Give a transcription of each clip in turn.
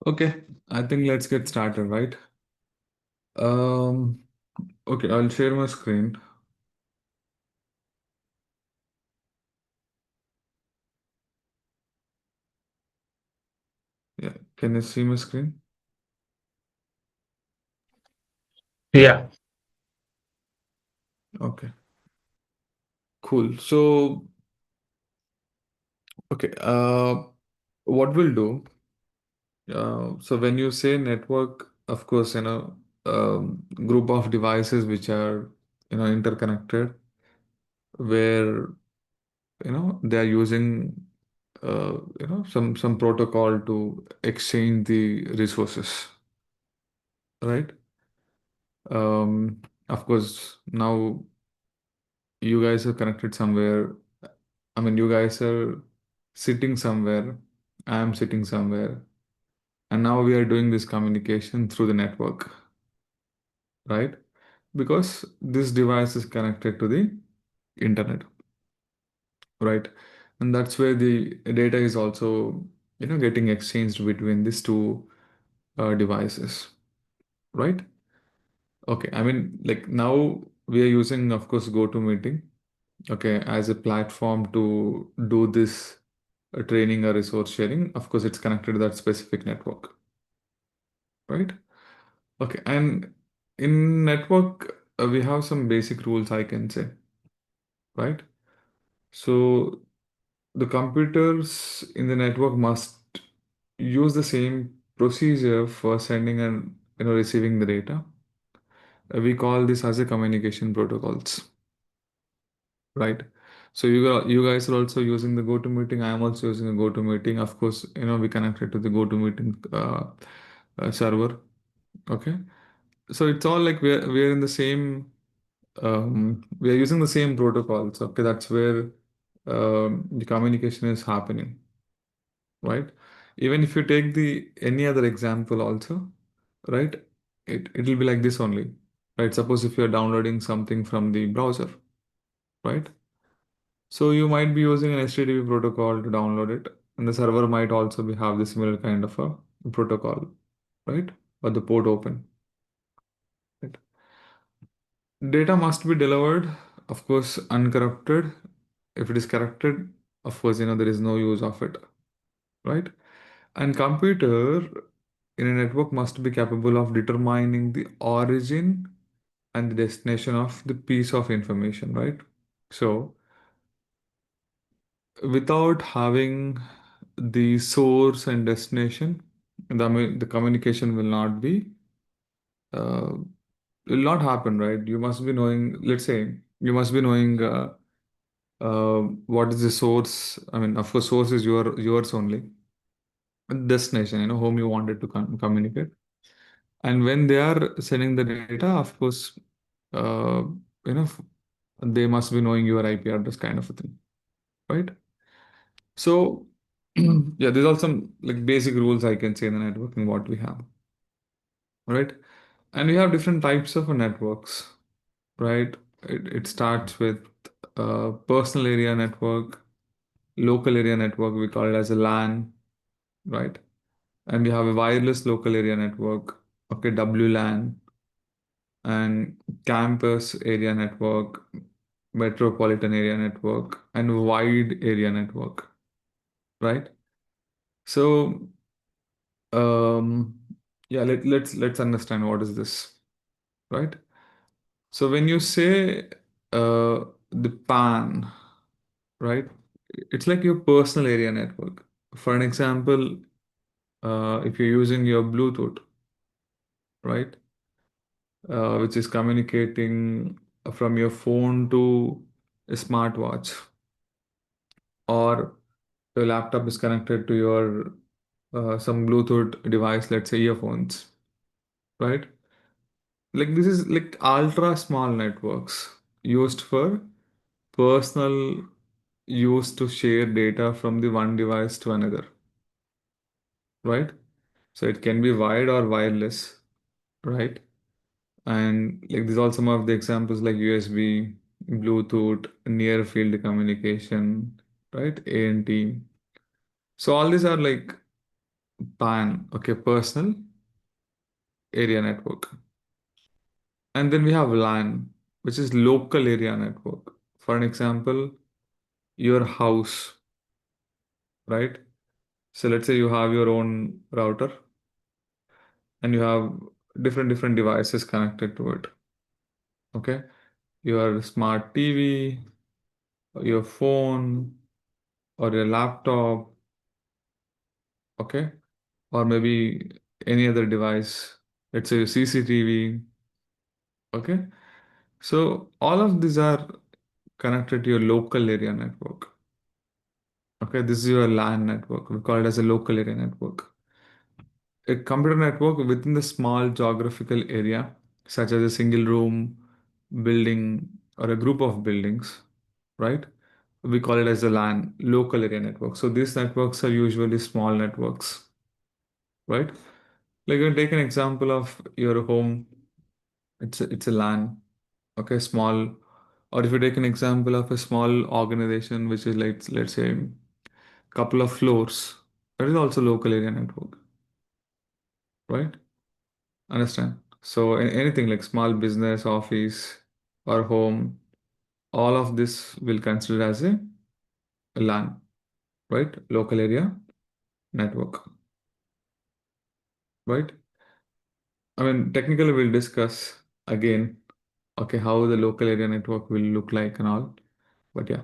Okay, I think let's get started, right? Um, okay, I'll share my screen. Yeah, can you see my screen? Yeah, Okay, cool. So, okay, what we'll do, so when you say network, of course, group of devices which are, interconnected, where, they are using, some protocol to exchange the resources, right? Of course, now you guys are connected somewhere. I mean, you guys are sitting somewhere. I am sitting somewhere. And now we are doing this communication through the network, right? Because this device is connected to the internet, right? And that's where the data is also, getting exchanged between these two devices, right? Okay, I mean, like now we are using, of course, GoToMeeting, okay, as a platform to do this training or resource sharing. Of course, it's connected to that specific network, right? Okay, and in network, we have some basic rules I can say, right? So the computers in the network must use the same procedure for sending and receiving the data. We call this as a communication protocols, right? So you guys are also using the GoToMeeting. I am also using a GoToMeeting. Of course, we connected to the GoToMeeting server. Okay, so it's all like we're in the same. We are using the same protocols. Okay, that's where the communication is happening, right? Even if you take the any other example also, right? It'll be like this only, right? Suppose if you're downloading something from the browser, right? So you might be using an HTTP protocol to download it, and the server might also have the similar kind of a protocol, right? Or the port open. Right? Data must be delivered, of course, uncorrupted. If it is corrupted, of course, there is no use of it, right? And computer in a network must be capable of determining the origin and the destination of the piece of information, right? So without having the source and destination, the communication uh, will not happen, right? You must be knowing, let's say, you must be knowing what is the source. I mean, of course, source is yours only. Destination, whom you wanted to communicate. And when they are sending the data, of course, uh, you know, they must be knowing your IP address kind of a thing, right? So, yeah, these are some like basic rules I can say in the networking what we have, right? And we have different types of networks, right? It starts with personal area network, local area network, we call it as a LAN, right? And we have a wireless local area network, okay, WLAN, and campus area network, metropolitan area network, and wide area network, right? So, um, yeah, let's understand what is this, right? So when you say the PAN, right, it's like your personal area network. For an example, if you're using your Bluetooth, right, which is communicating from your phone to a smartwatch, or your laptop is connected to your some Bluetooth device, let's say earphones, right? Like this is like ultra small networks used for personal use to share data from the one device to another, right? So it can be wired or wireless, right? And like these are some of the examples like USB, Bluetooth, near field communication, right? ANT. So all these are like PAN, okay, personal area network. And then we have LAN, which is local area network. For an example, your house, right? So let's say you have your own router and you have different devices connected to it. Okay, your smart TV, your phone, or your laptop, okay, or maybe any other device. Let's say your CCTV, okay. So all of these are connected to your local area network. Okay, this is your LAN network. We call it as a local area network. A computer network within the small geographical area, such as a single room, building, or a group of buildings, right? We call it as a LAN, local area network. So these networks are usually small networks, right? Like you take an example of your home, it's a LAN, okay, small. Or if you take an example of a small organization, which is like let's say couple of floors, that is also local area network, right? Understand? So anything like small business, office, or home, all of this will consider as a LAN, right? Local area network, right? I mean, technically we'll discuss again, okay, how the local area network will look like and all. But yeah.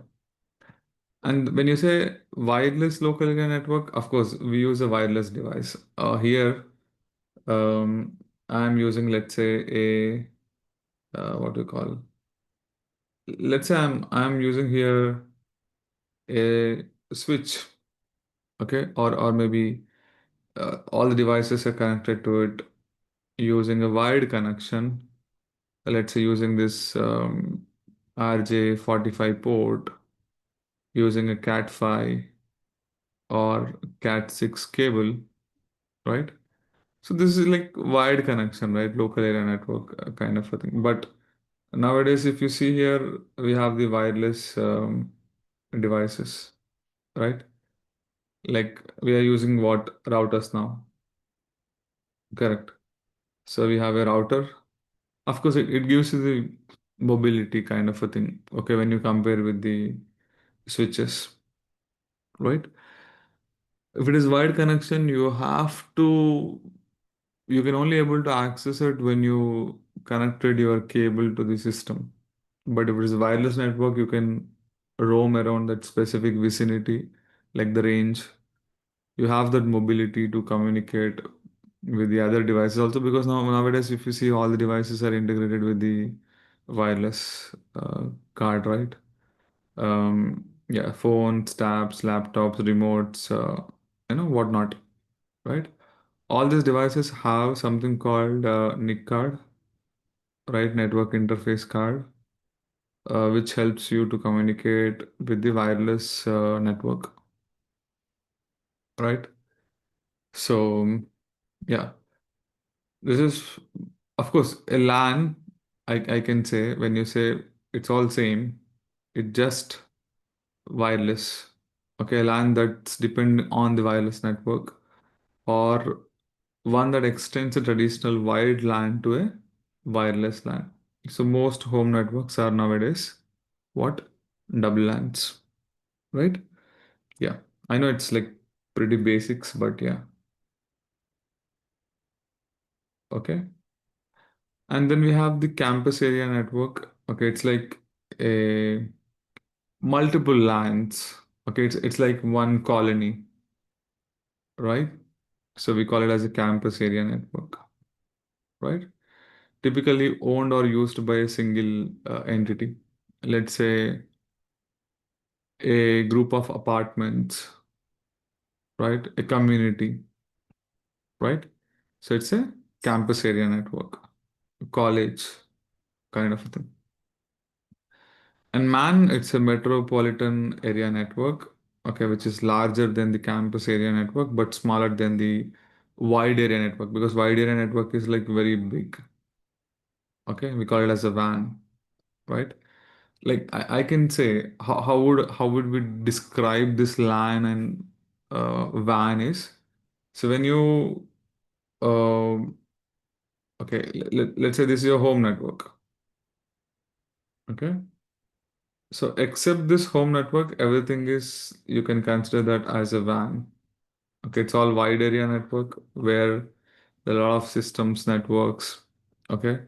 And when you say wireless local area network, of course, we use a wireless device. Here, um, I'm using, let's say, what do you call? Let's say I'm using here a switch, okay, or maybe all the devices are connected to it using a wired connection. Let's say using this RJ45 port, using a Cat5 or Cat6 cable, right? So this is like wired connection, right? Local area network kind of a thing. But nowadays, if you see here, we have the wireless devices, right? Like we are using what routers now? Correct. So we have a router. Of course, it gives you the mobility kind of a thing. Okay, when you compare with the switches, right? If it is wired connection, you can only able to access it when you connected your cable to the system. But if it is wireless network, you can roam around that specific vicinity, like the range. You have that mobility to communicate with the other devices also because nowadays if you see all the devices are integrated with the wireless card, right? Yeah, phones, tabs, laptops, remotes, whatnot, right? All these devices have something called NIC card, right? Network interface card, which helps you to communicate with the wireless network, right? So yeah, this is of course a LAN. I can say when you say it's all same, it just wireless. Okay, LAN that's depend on the wireless network or one that extends a traditional wired LAN to a wireless LAN. So most home networks are nowadays what? Double LANs, right? Yeah. I know it's like pretty basics, but yeah. Okay. And then we have the campus area network. Okay, it's like a multiple LANs. Okay, it's like one colony, right? So we call it as a campus area network, right? Typically owned or used by a single entity. Let's say a group of apartments, right? A community, right? So it's a campus area network, college kind of a thing. And man, it's a metropolitan area network, okay, which is larger than the campus area network, but smaller than the wide area network because wide area network is like very big. Okay, we call it as a WAN, right? Like I can say how would we describe this LAN and WAN is? So when you okay, let's say this is your home network. Okay. So except this home network, everything is, you can consider that as a WAN. Okay, it's all wide area network where there are a lot of systems networks, okay,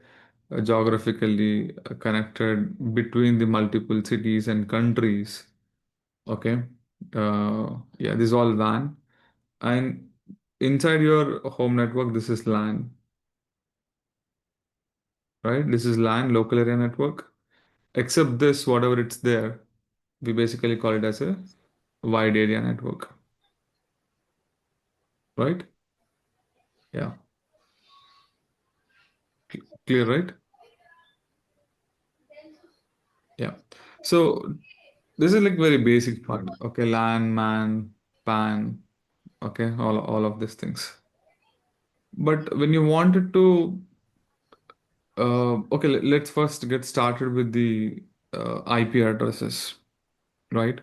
geographically connected between the multiple cities and countries. Okay. Yeah, this is all WAN. And inside your home network, this is LAN, right? This is LAN, local area network. Except this, whatever it's there, we basically call it as a wide area network, right? Yeah, clear, right? Yeah. So this is like very basic part. Okay, LAN, MAN, PAN, okay, all of these things. But when you wanted to, okay, let's first get started with the IP addresses, right?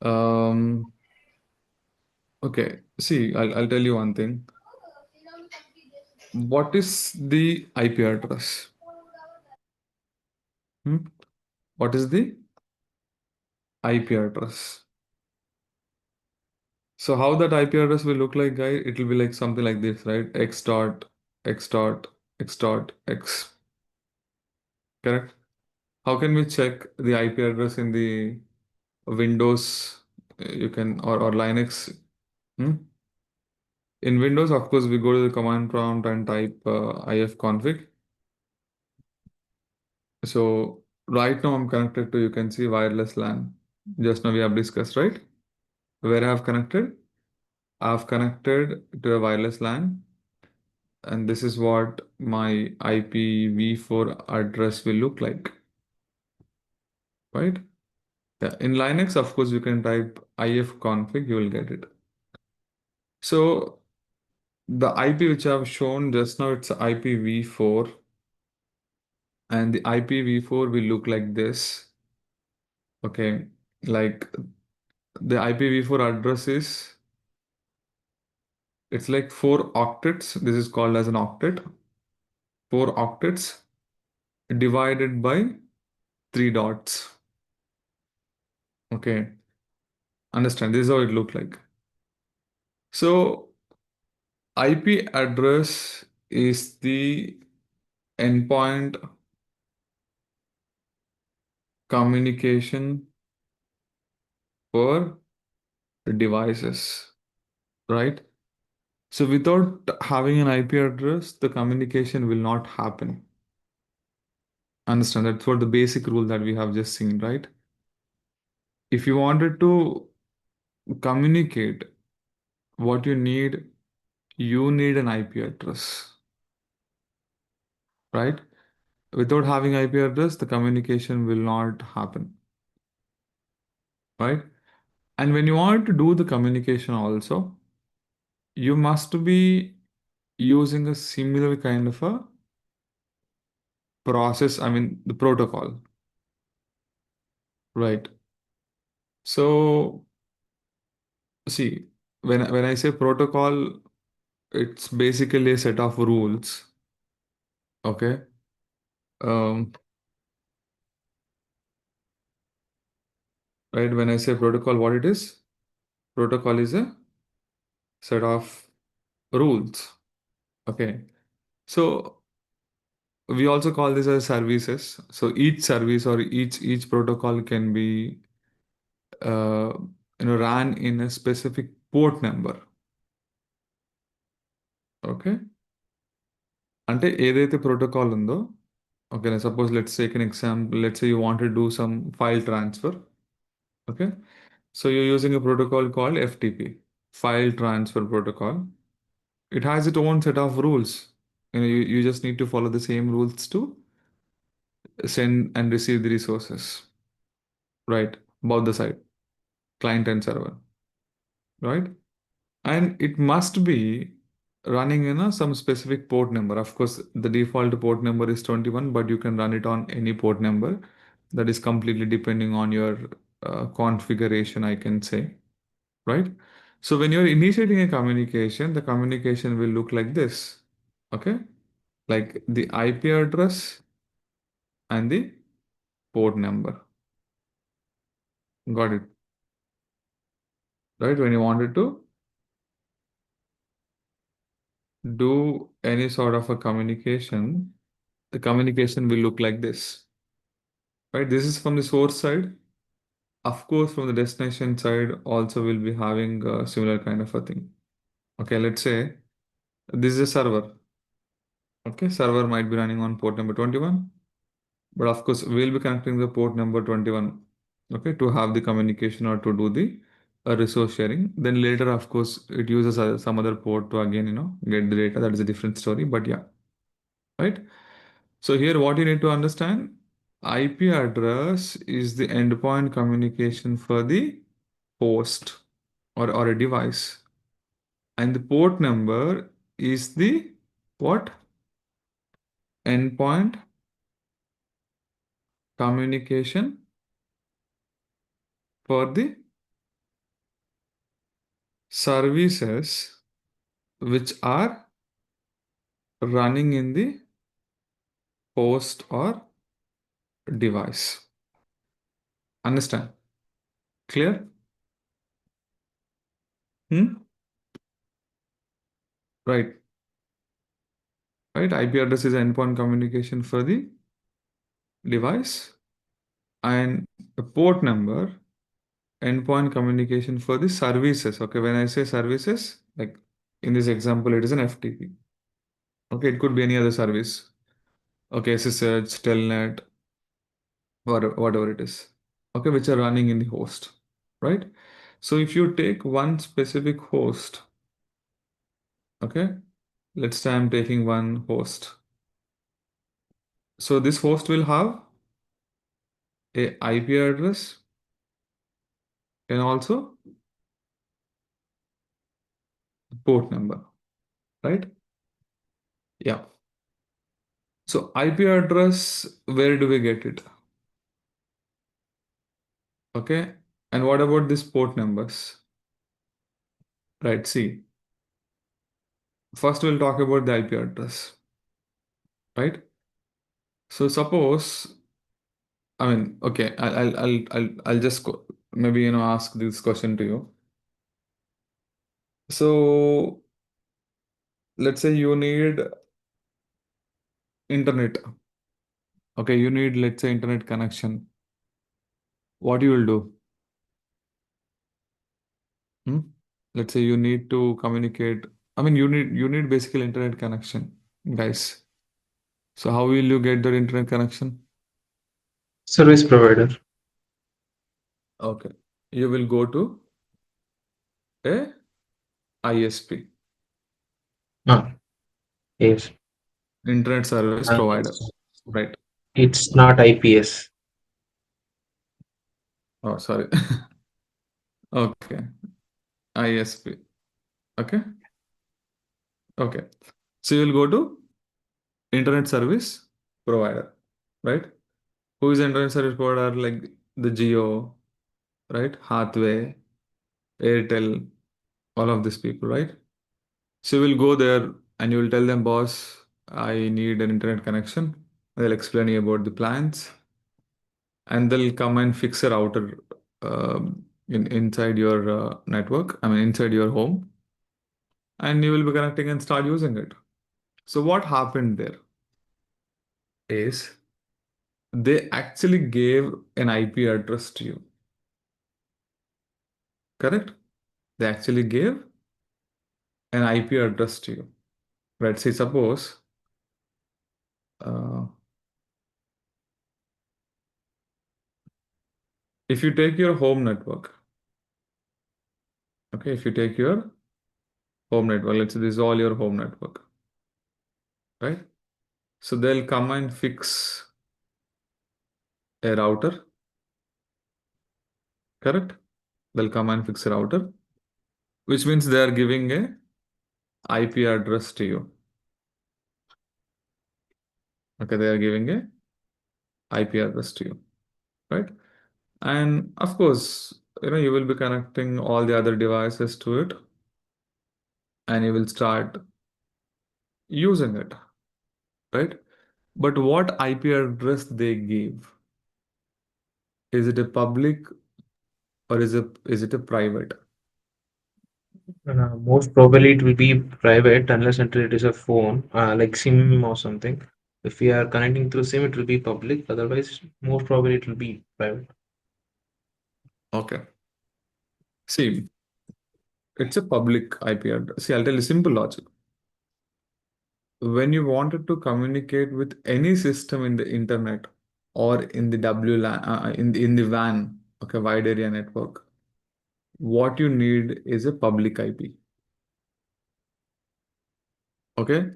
Um, okay, see, I'll tell you one thing. What is the IP address? Hmm? What is the IP address? So how that IP address will look like, guy? It will be like something like this, right? X dot X dot X dot X. Correct? How can we check the IP address in the Windows? You can or Linux. Hmm? In Windows, of course, we go to the command prompt and type ifconfig. So right now I'm connected to, you can see, wireless LAN. Just now we have discussed, right? Where I have connected? I've connected to a wireless LAN, and this is what my IPv4 address will look like, right? Yeah. In Linux, of course, you can type ifconfig, you will get it. So the IP which I've shown just now, it's IPv4, and the IPv4 will look like this. Okay, like the IPv4 address is, it's like 4 octets. This is called as an octet. 4 octets divided by 3 dots. Okay, understand? This is how it looked like. So IP address is the endpoint communication for devices, right? So without having an IP address, the communication will not happen. Understand? That's what the basic rule that we have just seen, right? If you wanted to communicate what you need an IP address, right? Without having IP address, the communication will not happen, right? And when you want to do the communication also, you must be using a similar kind of a process, I mean, the protocol, right? So, see, when I say protocol, it's basically a set of rules, okay? Um, right? When I say protocol, what it is? Protocol is a set of rules, okay? So we also call this as services. So each service or each protocol can be uh, ran in a specific port number. Okay, అంటే ఏదైతే protocol ఉందో, okay, suppose let's take an example. Let's say you want to do some file transfer. Okay, so you're using a protocol called FTP, file transfer protocol. It has its own set of rules. You just need to follow the same rules to send and receive the resources, right? Both the side, client and server, right? And it must be running in a some specific port number. Of course, the default port number is 21, but you can run it on any port number. That is completely depending on your configuration, I can say, right? So when you're initiating a communication, the communication will look like this. Okay? Like the IP address and the port number. Got it. Right? When you wanted to do any sort of a communication, the communication will look like this. Right? This is from the source side. Of course, from the destination side, also will be having a similar kind of a thing. Okay, let's say this is a server. Okay, server might be running on port number 21, but of course, we'll be connecting the port number 21, okay, to have the communication or to do the resource sharing. Then later, of course, it uses some other port to again, get the data. That is a different story, but yeah, right? So here, what you need to understand, IP address is the endpoint communication for the host or a device. And the port number is the what? Endpoint communication for the services which are running in the host or device. Understand? Clear? Hmm? Right. Right. IP address is endpoint communication for the device, and a port number endpoint communication for the services. Okay. When I say services, like in this example, it is an FTP. Okay. It could be any other service. Okay. SSH, Telnet, whatever it is. Okay. Which are running in the host. Right. So if you take one specific host, okay, let's say I'm taking one host. So this host will have a IP address and also port number, right? Yeah. So IP address, where do we get it? Okay. And what about these port numbers? Right. See, first we'll talk about the IP address, right? So suppose, I mean, okay, I'll just maybe ask this question to you. So let's say you need internet. Okay, you need, let's say, internet connection. What you will do? Hmm? Let's say you need to communicate. I mean, you need basically internet connection, guys. So how will you get that internet connection? Service provider. Okay, you will go to a ISP, Ah, yes. internet service Uh, provider, right? it's not IPS. Oh, sorry. Okay, ISP. Okay, okay. So you'll go to internet service provider, right? Who is internet service provider? Like the Geo, right? Hathway, Airtel, all of these people, right? So you will go there and you will tell them, boss, I need an internet connection. They'll explain you about the plans, and they'll come and fix a router inside your network. I mean, inside your home, and you will be connecting and start using it. So what happened there is they actually gave an IP address to you. Correct? They actually gave an IP address to you. Right? Say suppose uh, if you take your home network, okay, if you take your home network, let's say this is all your home network, right? So they'll come and fix a router, correct? They'll come and fix a router, which means they are giving a IP address to you. Okay, they are giving a IP address to you, right? And of course, you will be connecting all the other devices to it, and you will start using it, right? But what IP address they give? Is it a public or is it a private? Most probably it will be private unless until it is a phone, like SIM or something. If we are connecting through SIM, it will be public. Otherwise, most probably it will be private. Okay. See, it's a public IP address. See, I'll tell you simple logic. When you wanted to communicate with any system in the internet or in the WLAN, in the WAN, okay, wide area network, what you need is a public IP. Okay.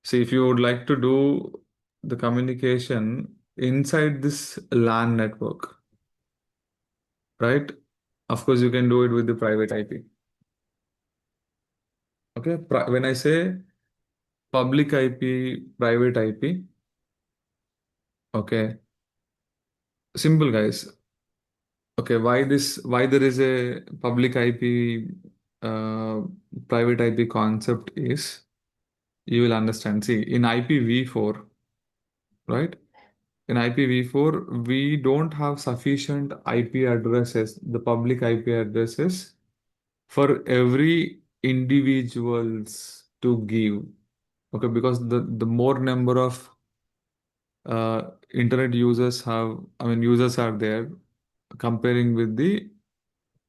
See, if you would like to do the communication inside this LAN network, right? Of course, you can do it with the private IP. Okay. When I say public IP, private IP, okay, simple guys. Okay, why there is a public IP, uh, private IP concept is you will understand. See, in IPv4, right? In IPv4, we don't have sufficient IP addresses, the public IP addresses for every individuals to give. Okay, because the more number of internet users users are there comparing with the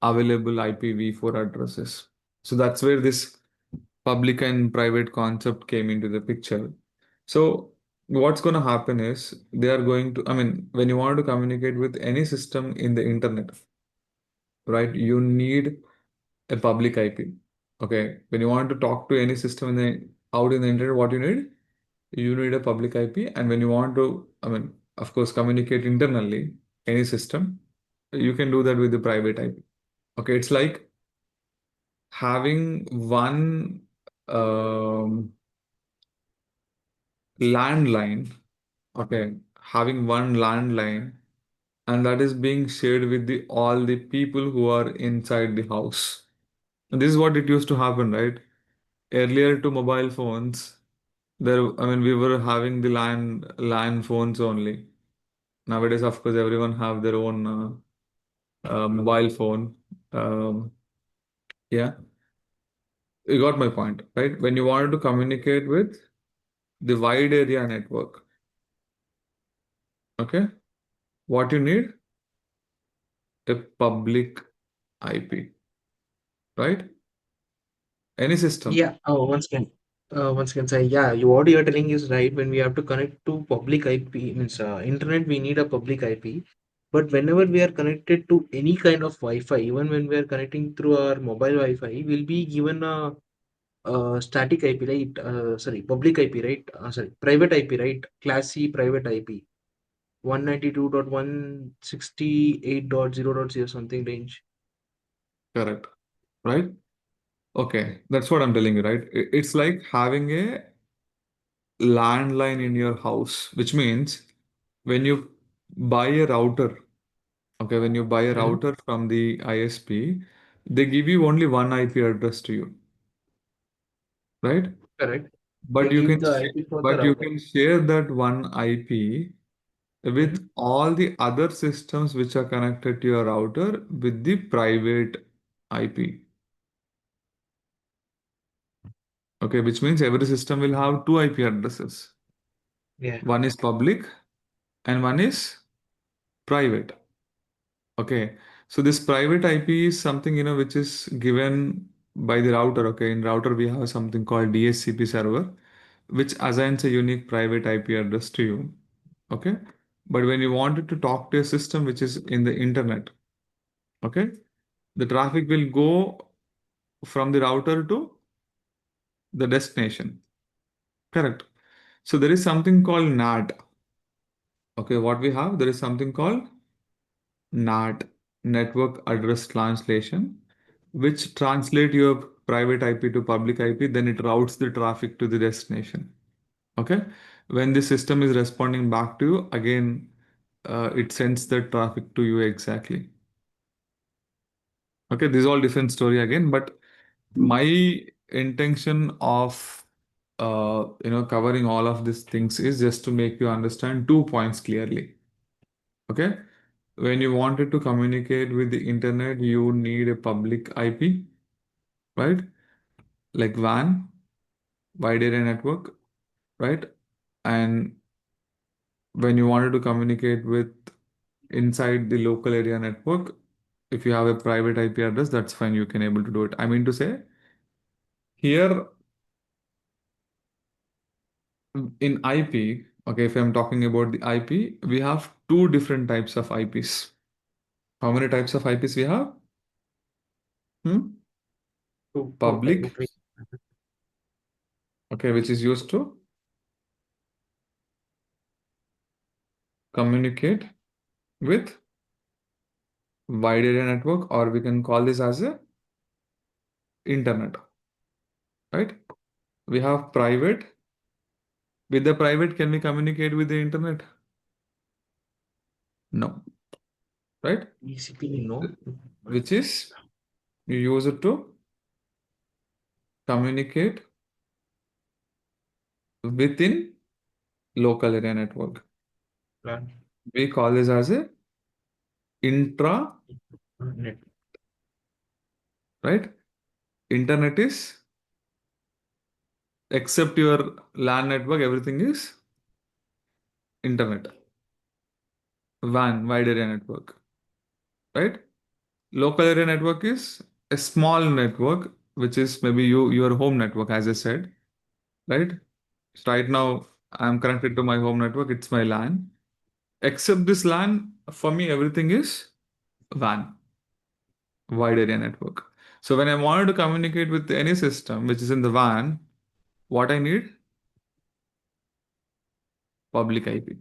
available IPv4 addresses. So that's where this public and private concept came into the picture. So what's going to happen is they are going to, when you want to communicate with any system in the internet, right, you need a public IP. Okay. When you want to talk to any system out in the internet, what you need? You need a public IP. And when you want to, of course, communicate internally, any system, you can do that with the private IP. Okay. It's like having one um, landline, okay, having one landline, and that is being shared with the all the people who are inside the house. And this is what it used to happen, right? Earlier to mobile phones, we were having the line phones only. Nowadays, of course, everyone have their own mobile phone. Um, yeah, you got my point, right? When you wanted to communicate with the wide area network, okay, what you need? A public IP, right? Any system. Yeah. Once again, say, yeah, what you're telling is right. When we have to connect to public IP, means internet, we need a public IP. But whenever we are connected to any kind of Wi-Fi, even when we are connecting through our mobile Wi-Fi, we'll be given a static IP, right? Sorry, public IP, right? Sorry, private IP, right? Class C private IP, 192.168.0.0 something range. Correct. Right? Okay. That's what I'm telling you, right? It's like having a landline in your house, which means when you buy a router, okay, when you buy a Mhm. router from the ISP, they give you only one IP address to you, right? Correct. They But you give can the sh- IP for the but you router. can share that one IP Mhm. with all the other systems which are connected to your router with the private IP. Okay, which means every system will have two IP addresses. Yeah. One is public and one is private. Okay, so this private IP is something which is given by the router. Okay, in router we have something called DHCP server, which assigns a unique private IP address to you. Okay, but when you wanted to talk to a system which is in the internet, okay, the traffic will go from the router to the destination. Correct. So there is something called NAT. Okay, what we have, there is something called NAT, Network Address Translation, which translate your private IP to public IP, then it routes the traffic to the destination. Okay, when the system is responding back to you, again, it sends the traffic to you exactly. Okay, this is all different story again, but my intention of covering all of these things is just to make you understand 2 points clearly. Okay, when you wanted to communicate with the internet, you need a public IP, right? Like WAN, wide area network, right? And when you wanted to communicate with inside the local area network, if you have a private IP address, that's fine. You can able to do it. I mean to say, here in IP, okay, if I'm talking about the IP, we have two different types of IPs. How many types of IPs we have? Hmm? Two type. Public, okay, which is used to communicate with wide area network, or we can call this as a internet, right? We have private. With the private, can we communicate with the internet? No, right? TCP, no. Which is you use it to communicate within local area network. Plan. We call this as a intra, Net. right? Internet is except your LAN network, everything is internet. WAN, wide area network, right? Local area network is a small network, which is maybe your home network, as I said, right? So right now, I'm connected to my home network. It's my LAN. Except this LAN, for me, everything is WAN, wide area network. So when I wanted to communicate with any system which is in the WAN, what I need? Public IP.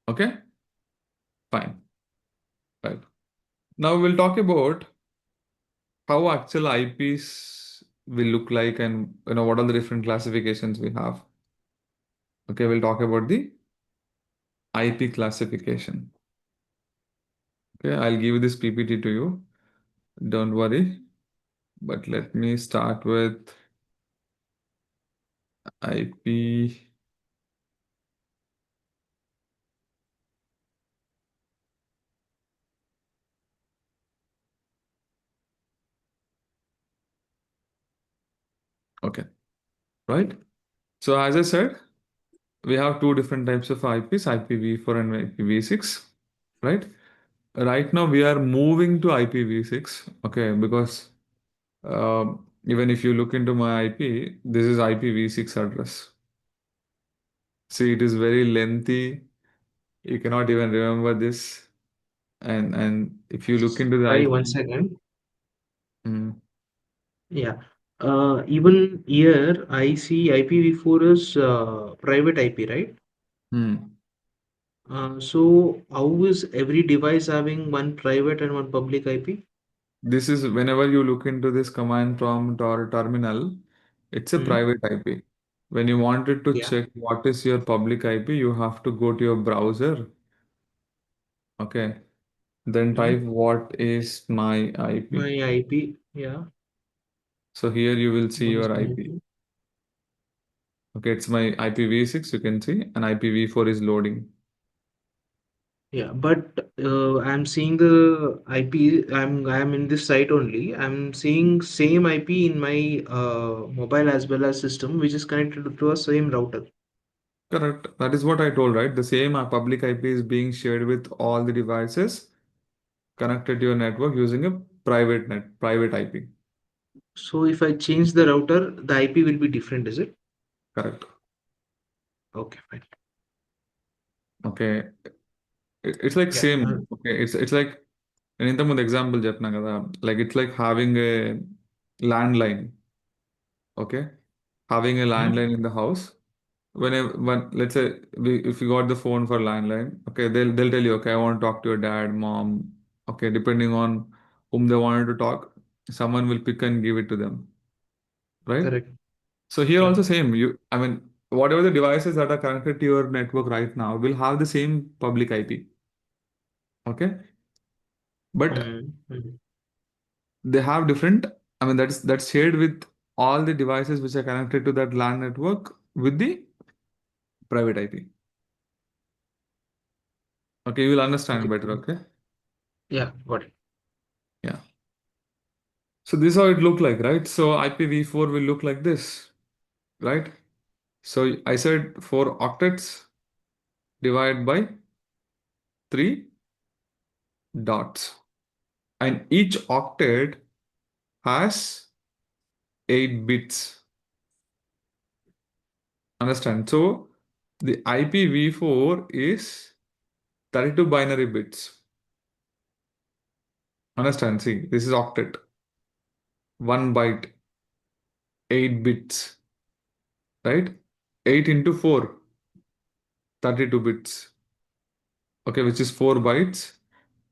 Okay, fine. Right. Now we'll talk about how actual IPs will look like, and what are the different classifications we have. Okay, we'll talk about the IP classification. Okay, I'll give this PPT to you. Don't worry. But let me start with IP. Okay, right? So as I said, we have two different types of IPs, IPv4 and IPv6, right? Right now we are moving to IPv6, okay, because even if you look into my IP, this is IPv6 address. See, it is very lengthy. You cannot even remember this. And if you look into the Sorry, one IP, second. mm, Yeah. Even here, I see IPv4 is private IP, right? mm, So how is every device having one private and one public IP? this is whenever you look into this command prompt or terminal, it's a Hmm. private IP. When you wanted to Yeah. check what is your public IP, you have to go to your browser. Okay. Then type Hmm. what is my My IP. IP. Yeah. So here you will see What is your my IP. IP? Okay, it's my IPv6, you can see, and IPv4 is loading. Yeah, but I'm seeing the IP. I'm in this site only. I'm seeing same IP in my mobile as well as system, which is connected to a same router. Correct. That is what I told, right? The same public IP is being shared with all the devices connected to your network using a private IP. So if I change the router, the IP will be different, is it? Correct. Okay, fine. Okay. It's like Yeah. same. Okay. It's like నేను ఇంతకుముందు example చెప్పినా కదా, like it's like having a land line. Okay, having a Mhm. landline in the house. When let's say if you got the phone for landline, okay, they'll tell you, okay, I want to talk to your dad, mom. Okay, depending on whom they wanted to talk, someone will pick and give it to them, right? Correct. So here Yeah. also same. I mean, whatever the devices that are connected to your network right now will have the same public IP. Okay, but Mm-hmm. they have different, I mean, that's shared with all the devices which are connected to that LAN network with the private IP. Okay, you will understand Okay. better. Okay. Yeah, got it. Yeah. So this is how it look like, right? So IPv4 will look like this, right? So I said 4 octets divided by 3 dots. And each octet has 8 bits. Understand? So the IPv4 is 32 binary bits. Understand? See, this is octet. 1 byte, 8 bits, right? 8 into 4, 32 bits. Okay, which is 4 bytes,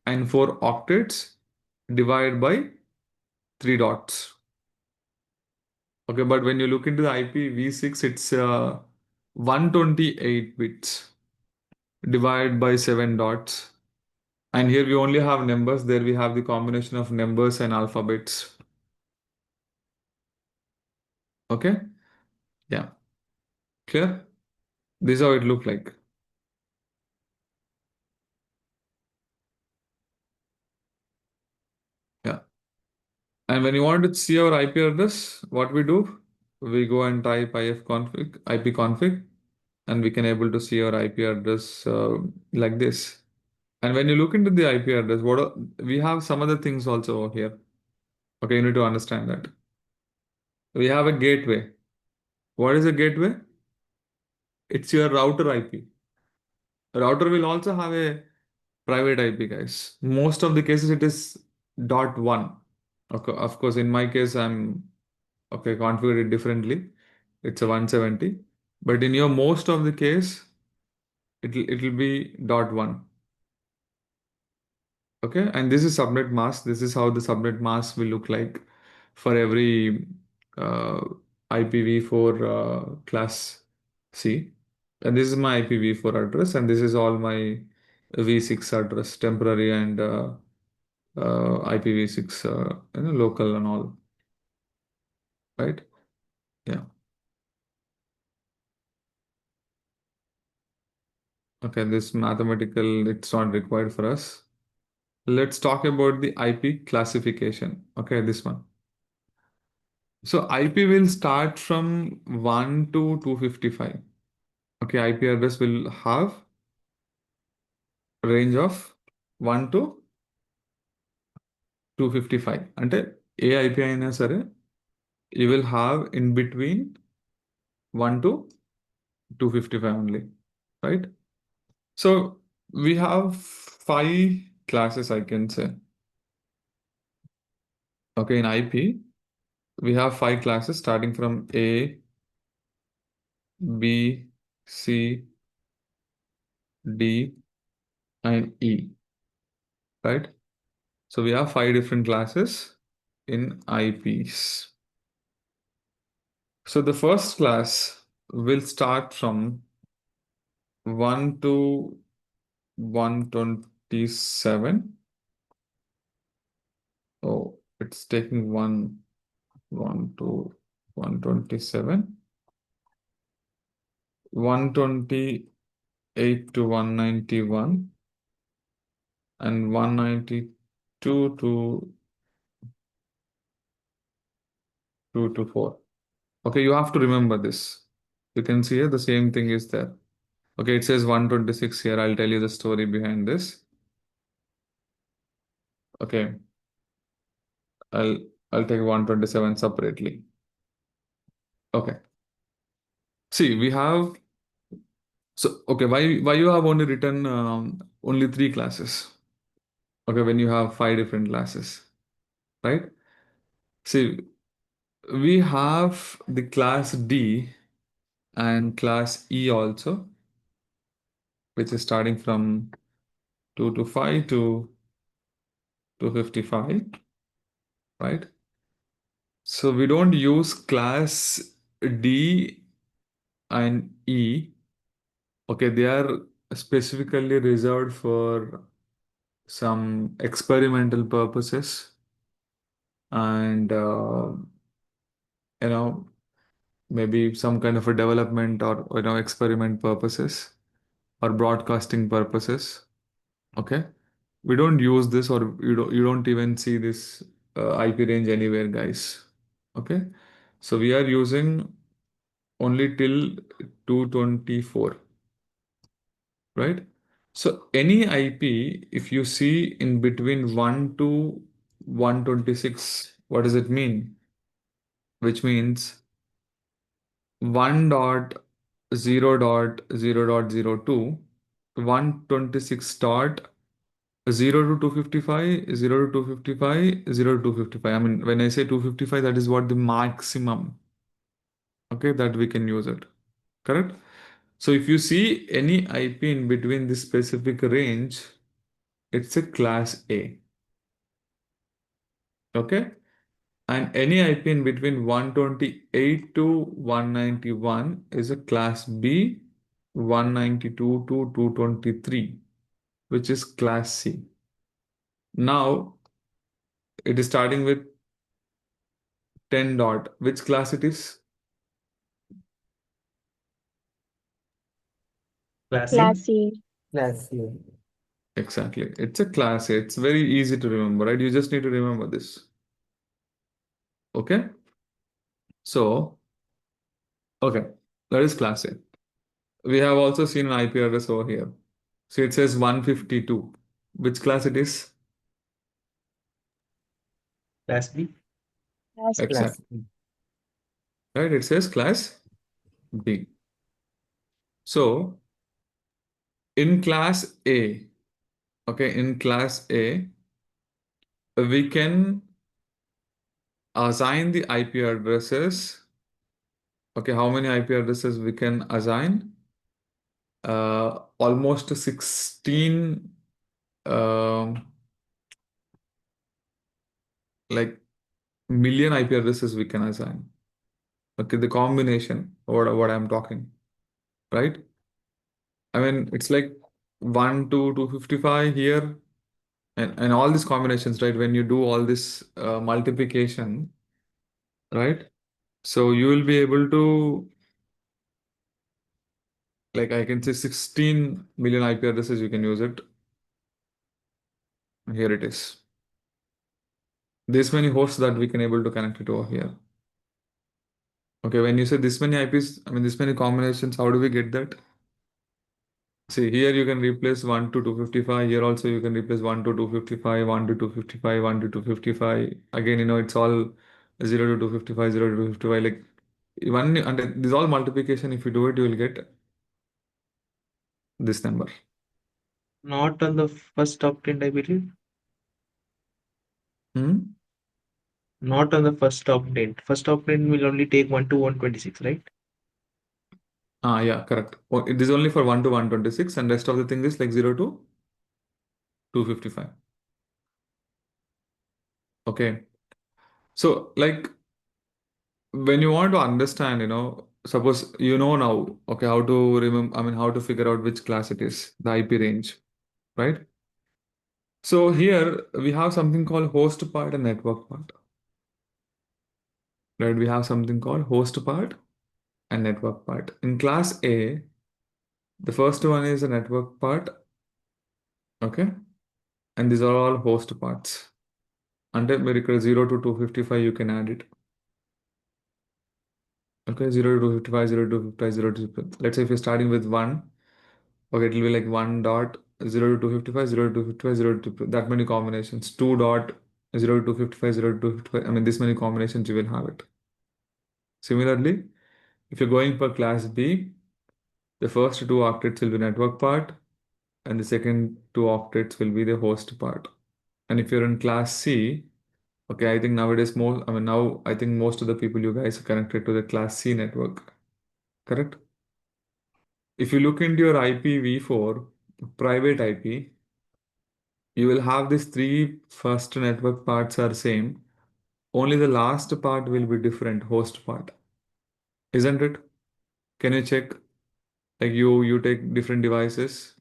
and 4 octets divided by 3 dots. Okay, but when you look into the IPv6, it's 128 bits divided by 7 dots. And here we only have numbers. There we have the combination of numbers and alphabets. Okay? Yeah. Clear? This is how it look like. Yeah. And when you want to see our IP address, what we do? We go and type ifconfig, ipconfig, and we can able to see our IP address like this. And when you look into the IP address, we have some other things also over here. Okay, you need to understand that. We have a gateway. What is a gateway? It's your router IP. Router will also have a private IP, guys. Most of the cases it is .1. Okay, of course, in my case, I'm okay configured it differently. It's a 170. But in your most of the case, it'll be .1. Okay, and this is subnet mask. This is how the subnet mask will look like for every uh, IPv4 class C. And this is my IPv4 address, and this is all my V6 address, temporary and IPv6, local and all, right? Yeah. Okay, this mathematical, it's not required for us. Let's talk about the IP classification. Okay, this one. So IP will start from 1 to 255. Okay, IP address will have range of 1 to 255. అంటే ఏ IP అయినా సరే you will have in between 1 to 255 only, right? So we have 5 classes, I can say. Okay, in IP, we have 5 classes starting from A, B, C, D, and E, right? So we have 5 different classes in IPs. So the first class will start from 1 to 127. Oh, it's taking 1 to 127. 128 to 191 and 192 to 224. Okay, you have to remember this. You can see here the same thing is there. Okay, it says 126 here. I'll tell you the story behind this. Okay, I'll I'll take 127 separately. Okay. See, we have so okay, why you have only written only 3 classes? Okay, when you have 5 different classes, right? See, we have the class D and class E also, which is starting from 2 to 5 to 255, right? So we don't use class D and E. Okay, they are specifically reserved for some experimental purposes, and you know, maybe some kind of a development or experiment purposes or broadcasting purposes. Okay, we don't use this, or you don't even see this IP range anywhere, guys. Okay, so we are using only till 224, right? So any IP, if you see in between 1 to 126, what does it mean? Which means 1 dot 0 dot 0 dot 02, 126 dot 0 to 255, 0 to 255, 0 to 255. I mean, when I say 255, that is what the maximum, okay, that we can use it. Correct? So if you see any IP in between this specific range, it's a class A. Okay? And any IP in between 128 to 191 is a class B, 192 to 223, which is class C. Now it is starting with 10 dot. Which class it is? Classy. Classy. Classy. Exactly. It's a class A. It's very easy to remember, right? You just need to remember this. Okay? So, okay, that is class A. We have also seen an IP address over here. So it says 152. Which class it is? Class B. Class B. Exactly. Right? It says class B. So in class A, okay, in class A, we can assign the IP addresses. Okay, how many IP addresses we can assign? Almost 16, um, like million IP addresses we can assign. Okay, the combination, what I'm talking, right? I mean, it's like 1 to 255 here, and all these combinations, right? When you do all this multiplication, right? So you will be able to, like, I can say 16 million IP addresses you can use it. Here it is. This many hosts that we can able to connect it over here. Okay, when you say this many IPs, I mean this many combinations, how do we get that? See, here you can replace 1 to 255. Here also you can replace 1 to 255, 1 to 255, 1 to 255. Again, it's all 0 to 255, 0 to 255. Like, one, and this all multiplication, if you do it, you will get this number. Not on the first obtained, I believe. Hmm? Not on the first obtained. First obtained will only take 1 to 126, right? Ah, yeah, correct. Oh, it is only for 1 to 126, and rest of the thing is like 0 to 255. Okay. So, like, when you want to understand, suppose now, okay, how to remember, I mean, how to figure out which class it is, the IP range, right? So here we have something called host part and network part, right? We have something called host part and network part. In class A, the first one is the network part, okay? And these are all host parts. Until miracle 0 to 255, you can add it. Okay, 0 to 255, 0 to 255, 0 to 255. Let's say if you're starting with 1, okay, it will be like 1 dot 0 to 255, 0 to 255, 0 to 255, that many combinations. 2 dot 0 to 255, 0 to 255. I mean, this many combinations you will have it. Similarly, if you're going for class B, the first two octets will be network part, and the second two octets will be the host part. And if you're in class C, okay, I think nowadays now I think most of the people you guys are connected to the class C network, correct? If you look into your IPv4 private IP, you will have these three first network parts are same. Only the last part will be different, host part, isn't it? Can you check? Like you take different devices.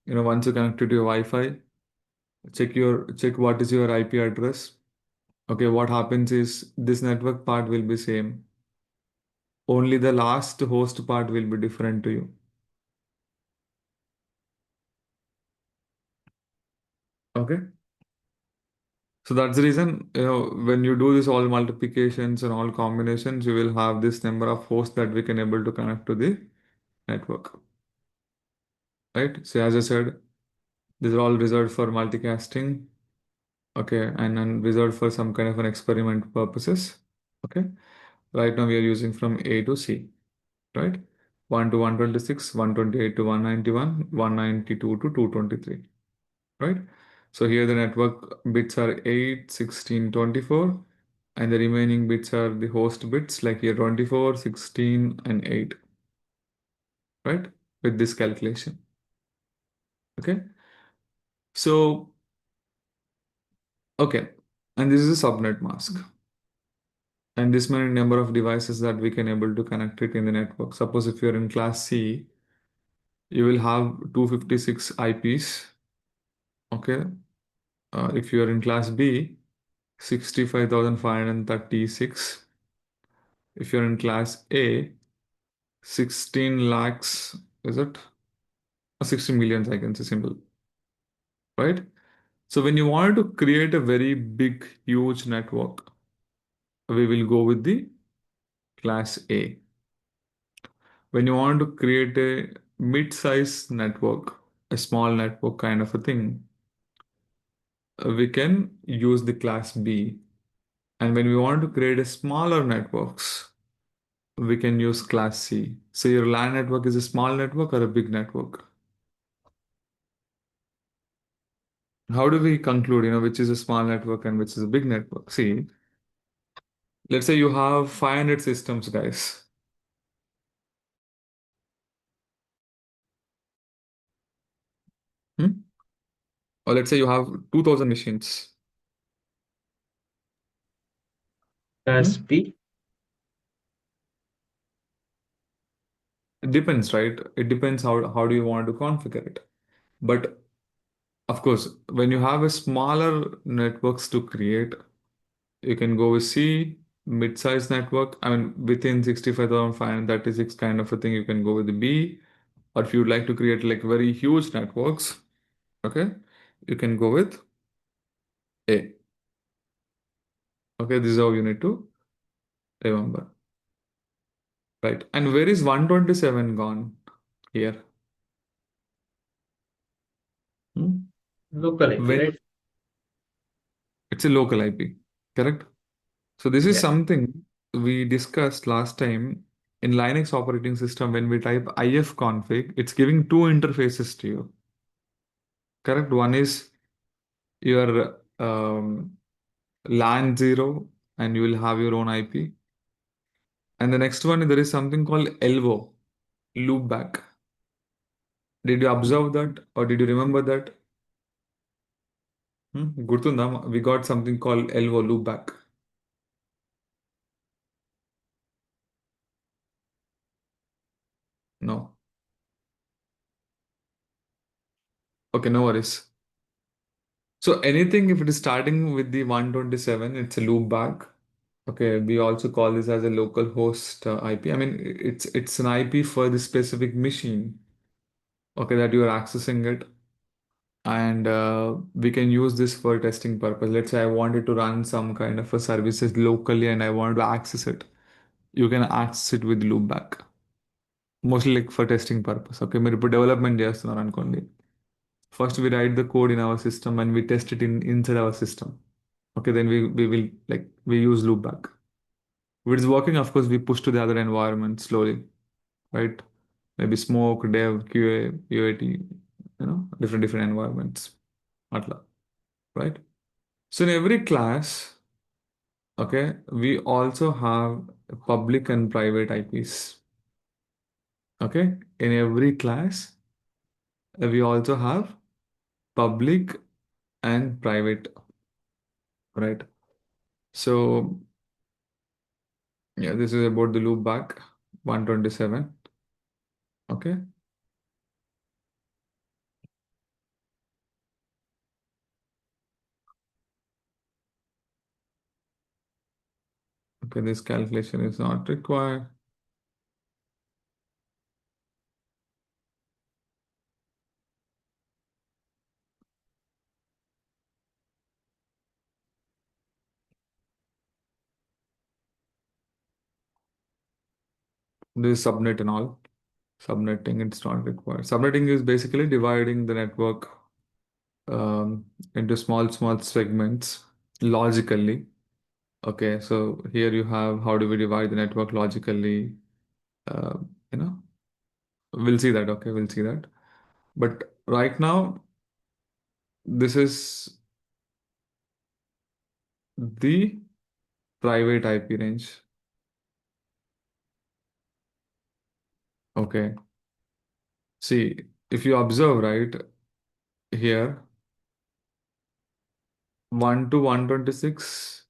Once you connect to your Wi-Fi, check what is your IP address. Okay, what happens is this network part will be same. Only the last host part will be different to you. Okay. So that's the reason, when you do this all multiplications and all combinations, you will have this number of hosts that we can able to connect to the network. Right? So as I said, these are all reserved for multicasting. Okay, and then reserved for some kind of an experiment purposes. Okay. Right now we are using from A to C. Right? 1 to 126, 128 to 191, 192 to 223. Right? So here the network bits are 8, 16, 24, and the remaining bits are the host bits like here 24, 16, and 8. Right? With this calculation. Okay. So, okay. And this is a subnet mask. And this many number of devices that we can able to connect it in the network. Suppose if you're in class C, you will have 256 IPs. Okay. If you are in class B, 65,536. If you're in class A, 16 lakhs, is it? 60 millions, I can say simple, right? So when you want to create a very big, huge network, we will go with the class A. When you want to create a mid-size network, a small network kind of a thing, we can use the class B. And when we want to create a smaller networks, we can use class C. So your LAN network is a small network or a big network? How do we conclude, which is a small network and which is a big network? See, let's say you have 500 systems, guys. Hmm? Or let's say you have 2000 machines. Class Hmm? B. It depends, right? It depends how do you want to configure it. But of course, when you have a smaller networks to create, you can go with C, mid-size network. I mean, within 65,536 kind of a thing, you can go with the B. Or if you'd like to create like very huge networks, okay, you can go with A. Okay, this is how you need to remember. Right. And where is 127 gone here? Hmm? Local IP, When right? it's a local IP, correct? So this is Yeah. something we discussed last time in Linux operating system. When we type ifconfig, it's giving two interfaces to you. Correct? One is your LAN 0 and you will have your own IP. And the next one, there is something called LVO, loopback. Did you observe that or did you remember that? గుర్తుందా? We got something called LVO, loopback. No. Okay, no worries. So anything if it is starting with the 127, it's a loopback. Okay, we also call this as a local host IP. I mean, it's an IP for the specific machine. Okay, that you are accessing it, and we can use this for testing purpose. Let's say I wanted to run some kind of a services locally, and I want to access it. You can access it with loopback. Mostly like for testing purpose. Okay, మీరు ఇప్పుడు development చేస్తున్నారు అనుకోండి. First we write the code in our system and we test it inside our system. Okay, then we will like we use loopback. If it's working, of course, we push to the other environment slowly, right? Maybe smoke, dev, QA, UAT, different environments. Atla, right? So in every class, okay, we also have public and private IPs. Okay, in every class, we also have public and private, right? So yeah, this is about the loop back 127. Okay. Okay, this calculation is not required. This subnet and all. Subnetting, it's not required. Subnetting is basically dividing the network into small segments logically. Okay, so here you have how do we divide the network logically? Uh, you know, we'll see that. Okay, we'll see that. But right now, this is the private IP range. Okay, see, if you observe right here, 1 to 126,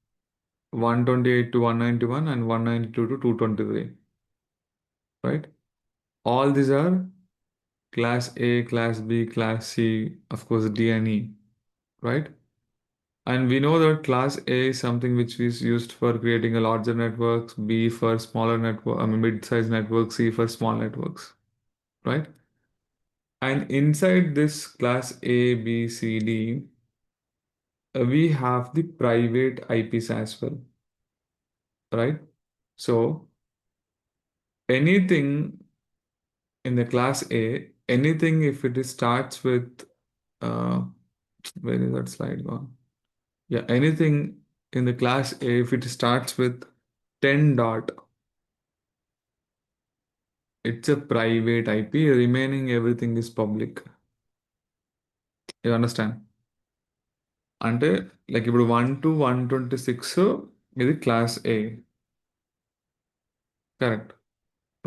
128 to 191, and 192 to 223, right? All these are class A, class B, class C, of course, D and E, right? And we know that class A is something which is used for creating a larger networks, B for smaller network, I mean mid-sized networks, C for small networks, right? And inside this class A, B, C, D, we have the private IPs as well, right? So anything in the class A, anything if it starts with, uh, where is that slide gone? Yeah, anything in the class A, if it starts with 10 dot, it's a private IP, remaining everything is public. You understand? అంటే like ఇప్పుడు 1 to 126 ఇది class A. Correct.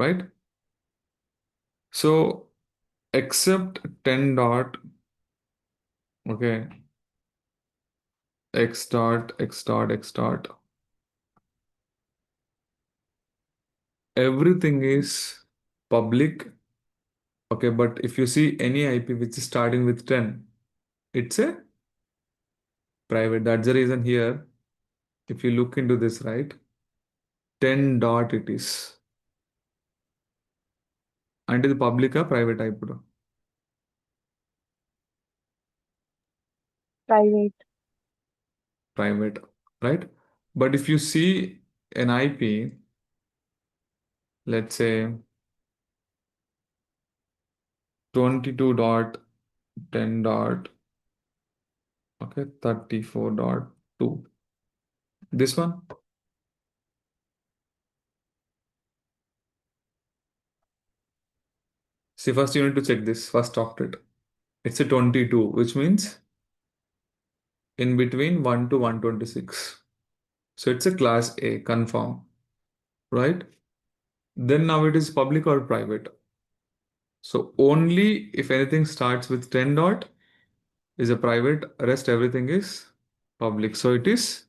Right? So except 10 dot, okay, x dot, x dot, x dot, everything is public. Okay, but if you see any IP which is starting with 10, it's a private. That's the reason here, if you look into this, right, 10 dot it is. అంటే ఇది పబ్లికా ప్రైవేటా ఇప్పుడు? Private. Private, right? But if you see an IP, let's say 22 dot 10 dot, okay, 34.2. This one, see, first you need to check this first octet. It's a 22, which means in between 1 to 126. So it's a class A, confirm, right? Then now it is public or private. So only if anything starts with 10 dot is a private, rest everything is public. So it is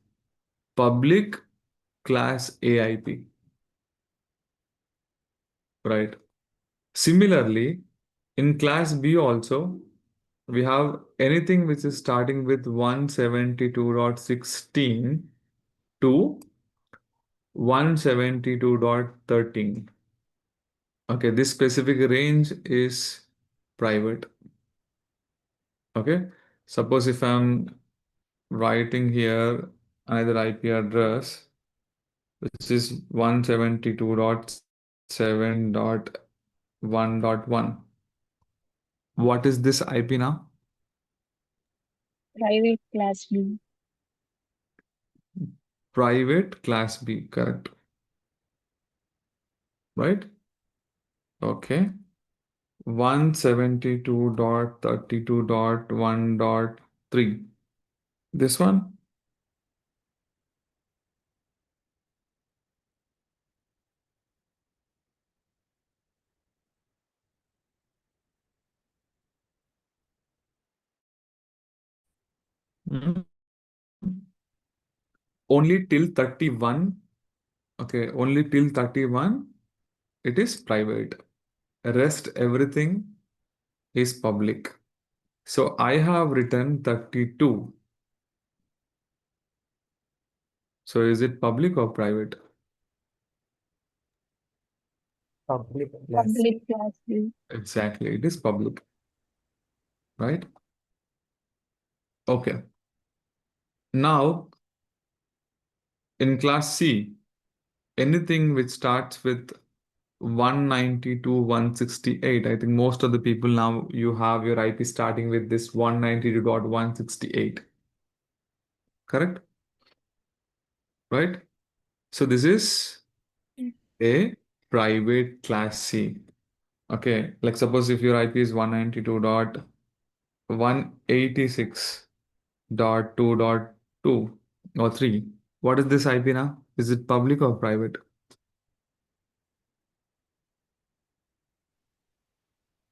public class AIP, right? Similarly, in class B also, we have anything which is starting with 172.16 to 172.13. Okay, this specific range is private. Okay, suppose if I'm writing here another IP address, which is 172.7.1.1. What is this IP now? Private class B. Private class B, correct. Right? Okay. 172.32.1.3. This one? Hmm. Only till 31. Okay, only till 31 it is private. Rest everything is public. So I have written 32. So is it public or private? Public class. Public classes. Exactly, it is public, right? Okay. Now, in class C, anything which starts with 190 to 168, I think most of the people now you have your IP starting with this 192.168, correct? Right? So this is a private class C. Okay, like suppose if your IP is 192.186.2.2 or 3, what is this IP now? Is it public or private?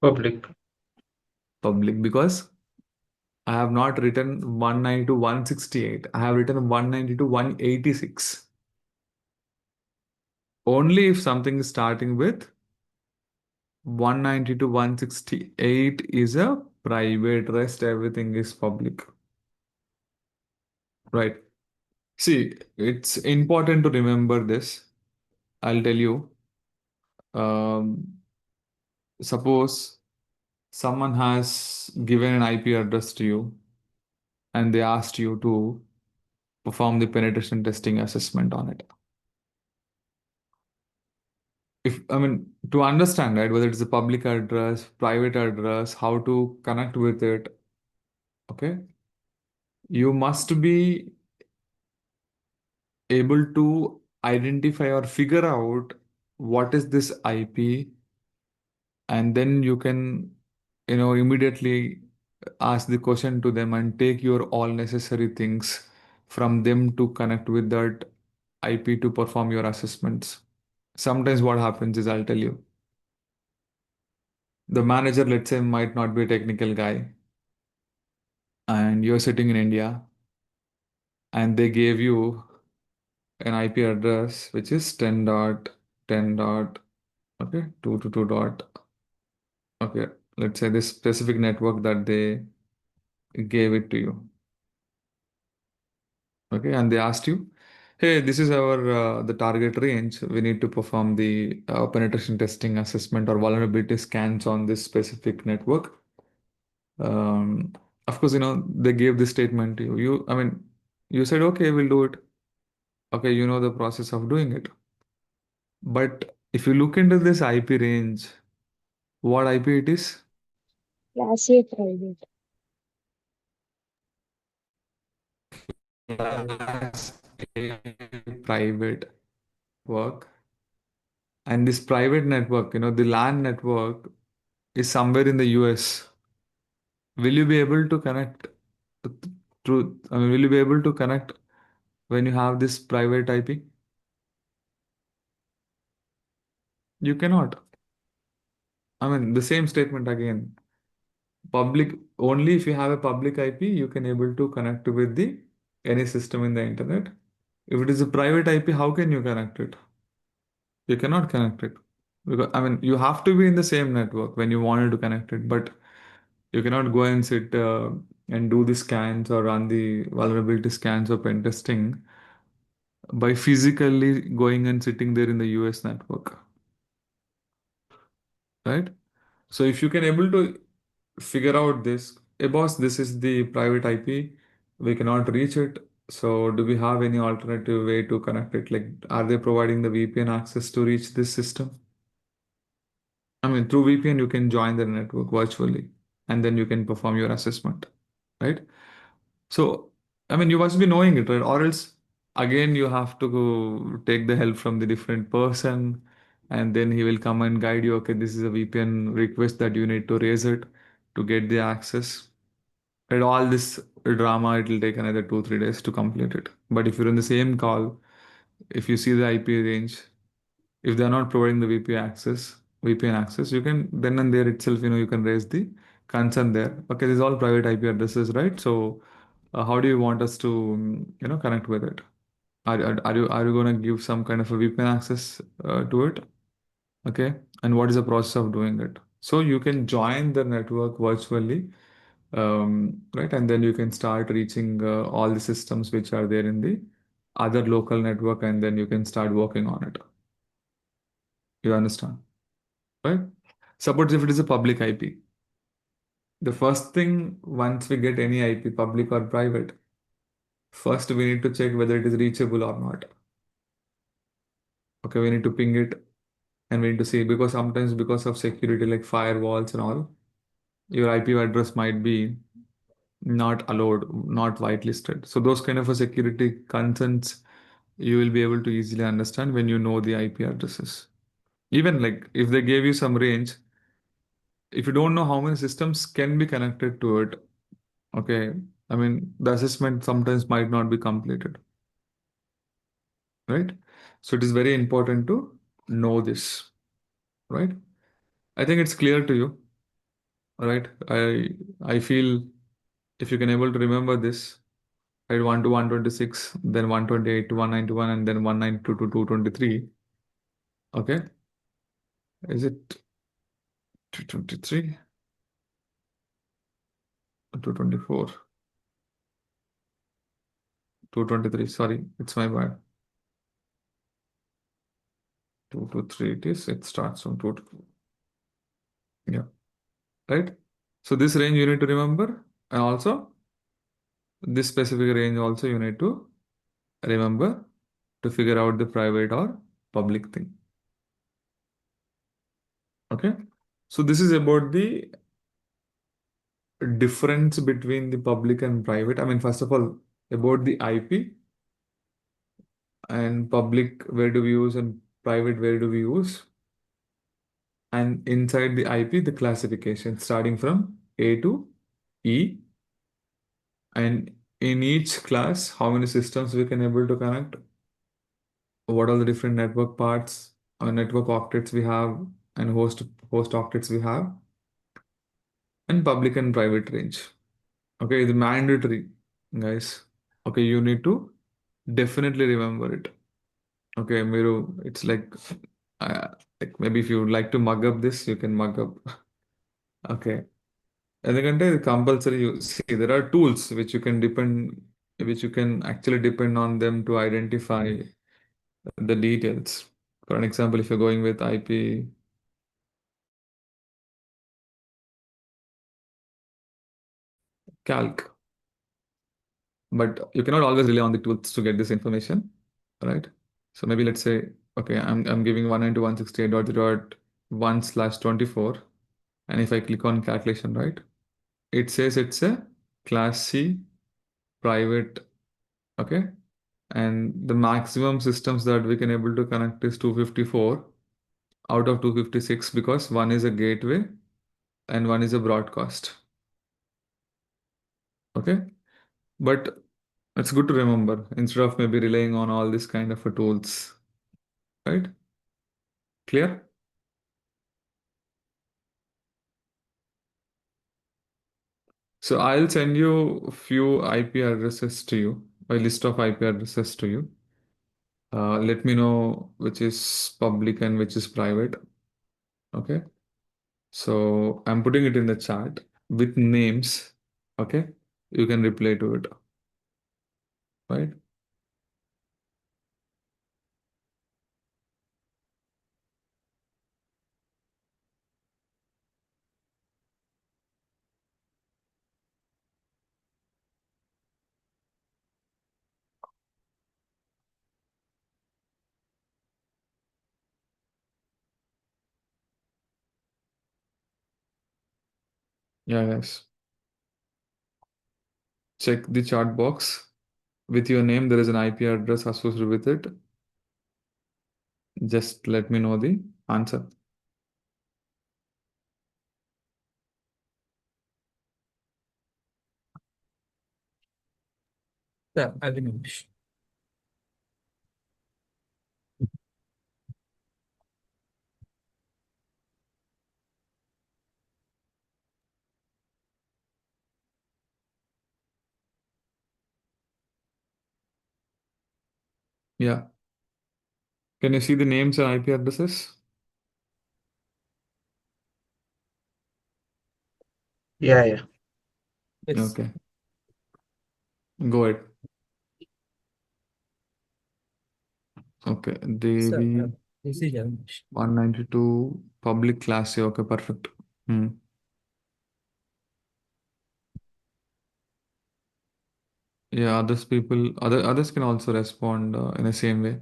Public. Public, because I have not written 190 to 168. I have written 190 to 186. Only if something is starting with 190 to 168 is a private, rest everything is public. Right. See, it's important to remember this. I'll tell you. Um, Suppose someone has given an IP address to you and they asked you to perform the penetration testing assessment on it. If, I mean, to understand, right, whether it's a public address, private address, how to connect with it, okay, you must be able to identify or figure out what is this IP, and then you can, immediately ask the question to them and take your all necessary things from them to connect with that IP to perform your assessments. Sometimes what happens is, I'll tell you, the manager, let's say, might not be a technical guy, and you're sitting in India, and they gave you an IP address which is 10 dot 10 dot, okay, 2 to 2 dot, okay, let's say this specific network that they gave it to you, okay, and they asked you, hey, this is our the target range. We need to perform the penetration testing assessment or vulnerability scans on this specific network. Um, of course, they gave this statement to you. I mean, you said, okay, we'll do it. Okay, you know the process of doing it. But if you look into this IP range, what IP it is? Class A private. Class A private work. And this private network, the LAN network is somewhere in the US. Will you be able to connect through, I mean, will you be able to connect when you have this private IP? You cannot. I mean, the same statement again. Public, only if you have a public IP, you can able to connect with the any system in the internet. If it is a private IP, how can you connect it? You cannot connect it. Because, I mean, you have to be in the same network when you wanted to connect it, but you cannot go and sit and do the scans or run the vulnerability scans or pen testing by physically going and sitting there in the US network, right? So if you can able to figure out this, hey boss, this is the private IP, we cannot reach it. So do we have any alternative way to connect it? Like, are they providing the VPN access to reach this system? I mean, through VPN, you can join the network virtually and then you can perform your assessment, right? So, I mean, you must be knowing it, right? Or else, again, you have to go take the help from the different person and then he will come and guide you. Okay, this is a VPN request that you need to raise it to get the access. And all this drama, it will take another 2, 3 days to complete it. But if you're in the same call, if you see the IP range, if they're not providing the VPN access, you can then and there itself, you can raise the concern there. Okay, these all private IP addresses, right? So, how do you want us to, connect with it? Are you going to give some kind of a VPN access to it? Okay, and what is the process of doing it? So you can join the network virtually, right? And then you can start reaching all the systems which are there in the other local network, and then you can start working on it. You understand? right? Suppose if it is a public IP, the first thing once we get any IP, public or private, first we need to check whether it is reachable or not. Okay, we need to ping it and we need to see, because sometimes because of security like firewalls and all, your IP address might be not allowed, not whitelisted. So those kind of a security concerns you will be able to easily understand when you know the IP addresses. Even like if they gave you some range, if you don't know how many systems can be connected to it, okay, I mean the assessment sometimes might not be completed, right? So it is very important to know this, right? I think it's clear to you, right? I feel if you can able to remember this, right, 1 to 126, then 128 to 191, and then 192 to 223. Okay, is it 223, 224, 223? Sorry, it's my bad. 223 it is. It starts from 2 to, yeah, right? So this range you need to remember, and also this specific range also you need to remember to figure out the private or public thing. Okay, so this is about the difference between the public and private. I mean, first of all, about the IP, and public where do we use and private where do we use, and inside the IP the classification starting from A to E, and in each class how many systems we can able to connect, what are the different network parts or network octets we have, and host octets we have, and public and private range. Okay, it's mandatory, guys. Okay, you need to definitely remember it. Okay, Miru, it's uh, like maybe if you would like to mug up this, you can mug up. Okay. ఎందుకంటే ఇది compulsory see there are tools which you can actually depend on them to identify the details. For an example, if you're going with IP calc, but you cannot always rely on the tools to get this information, right? So maybe let's say, okay, I'm giving 192.168.1/24, and if I click on calculation, right, it says it's a class C private, okay, and the maximum systems that we can able to connect is 254 out of 256, because one is a gateway and one is a broadcast. Okay, but it's good to remember instead of maybe relying on all this kind of a tools, right? Clear? So I'll send you a few IP addresses to you, a list of IP addresses to you. Let me know which is public and which is private. Okay. So I'm putting it in the chat with names. Okay. You can reply to it. Right. Yeah, guys. Check the chat box. With your name, there is an IP address associated with it. Just let me know the answer. Yeah, I think. Yeah. Can you see the names and IP addresses? Yeah, yeah. Yes. Okay. Go ahead. Okay. Sir, Devi. This is 192 public class. Okay, perfect. Hmm. Yeah, others can also respond in the same way.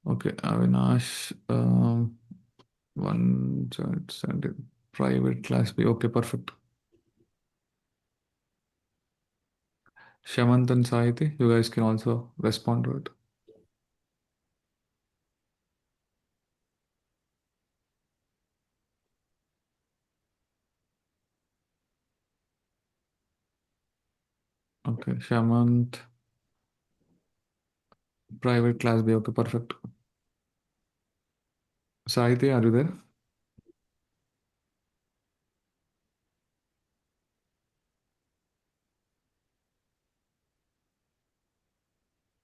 Okay, Avinash, 170 private class B. Okay, perfect. Shamant and Sahiti, you guys can also respond to it. Okay, Shamant, private class B. Okay, perfect. Sahiti, are you there?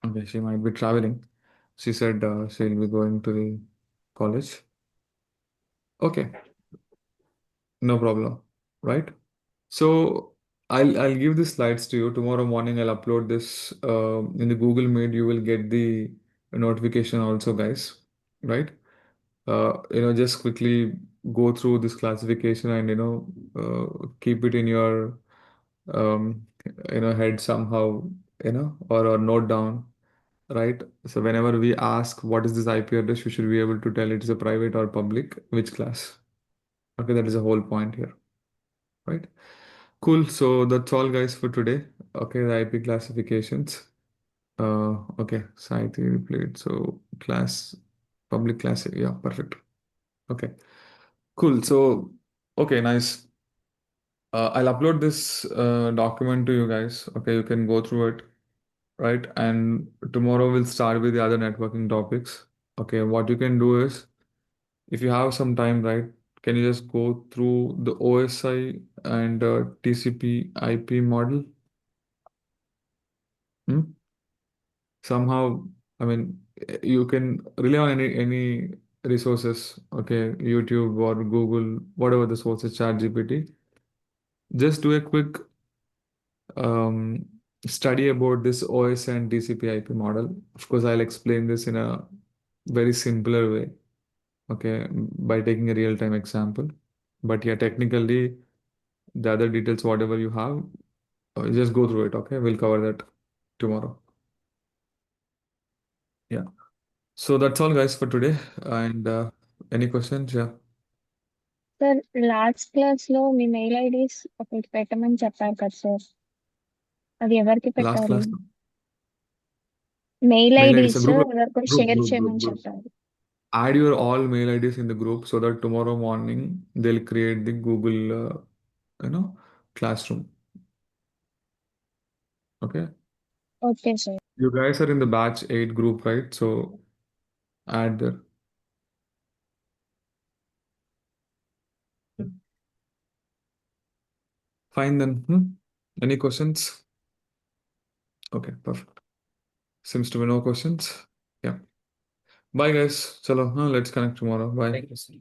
Okay, she might be traveling. She said she'll be going to the college. Okay, no problem. Right? So I'll give the slides to you. Tomorrow morning I'll upload this in the Google Meet. You will get the notification also, guys. Right? Just quickly go through this classification and keep it in your head somehow, or note down, right? So whenever we ask what is this IP address, you should be able to tell it is a private or public, which class. Okay, that is the whole point here, right? Cool. So that's all, guys, for today. Okay, the IP classifications. Okay, site replayed. So class, public class. Yeah, perfect. Okay, cool. So, okay, nice. I'll upload this document to you guys. Okay, you can go through it, right? And tomorrow we'll start with the other networking topics. Okay, what you can do is, if you have some time, right, can you just go through the OSI and TCP IP model? Hmm? Somehow, I mean, you can rely on any resources, okay, YouTube or Google, whatever the sources, ChatGPT. Just do a quick um, study about this OS and TCP IP model. Of course, I'll explain this in a very simpler way, okay, by taking a real-time example. But yeah, technically, the other details, whatever you have, just go through it, okay? We'll cover that tomorrow. Yeah. So that's all, guys, for today. And any questions? Yeah. Sir last class లో మీ mail IDs ఒకటి పెట్టమని చెప్పారు కదా sir, అది ఎవరికి Last పెట్టాలి? class, mail mail IDs, a IDs group, ఎవరికో group, share group, group, చేయమని group. చెప్పారు. Add your all mail IDs in the group so that tomorrow morning they'll create the Google, classroom. Okay. Okay sir. You guys are in the batch 8 group, right? So add there. Fine then. Any questions? Okay, perfect. Seems to be no questions. Yeah. Bye, guys. Chalo, let's connect tomorrow. Bye. Thank you, sir.